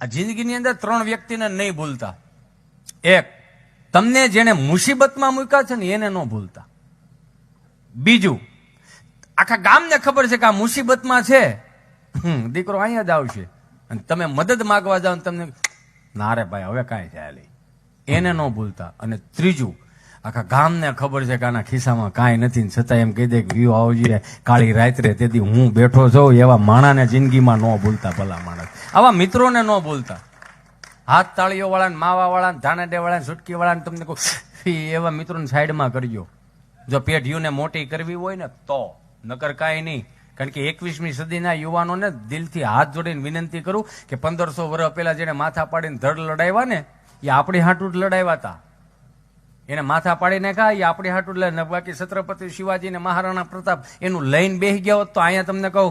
આ જિંદગીની અંદર 3 વ્યક્તિને નહીં ભૂલતા. એક, તમને જેને મુસીબતમાં મૂક્યા છે ને એને ન ભૂલતા. બીજું, આખા ગામને ખબર છે કે આ મુસીબતમાં છે, દીકરો અહીંયા જ આવશે, અને તમે મદદ માગવા જાઓ ને તમને ના રે ભાઈ હવે કાંઈ થાય નહીં, એને ન ભૂલતા. અને ત્રીજું, આખા ગામને ખબર છે કે આના ખિસ્સામાં કાંઈ નથી ને છતાં એમ કહી દે કે વ્યૂ આવજે કાળી રાત્રે તેથી હું બેઠો છું, એવા માણાને જિંદગીમાં ન ભૂલતા. ભલા માણસ, આવા મિત્રોને ન ભૂલતા. હાથ તાળીઓ વાળા, માવા વાળા, ધાનાડે વાળા, સુટકી વાળા, તમને કહું એવા મિત્રોને સાઈડમાં કરજો. જો પેઢીઓને મોટી કરવી હોય ને તો, નકર કાંઈ નહીં. કારણ કે 21મી સદીના યુવાનોને દિલથી હાથ જોડીને વિનંતી કરું કે 1500 વર્ષ પહેલા જેને માથા પાડીને ધડ લડાવ્યા ને એ આપણી હાટું જ લડાવ્યા હતા. એને માથા પાડીને ખા એ આપણી હાટું જ લડાવ્યા. બાકી છત્રપતિ શિવાજી ને મહારાણા પ્રતાપ એનું લઈને બેસી ગયા હોત તો અહીંયા તમને કહું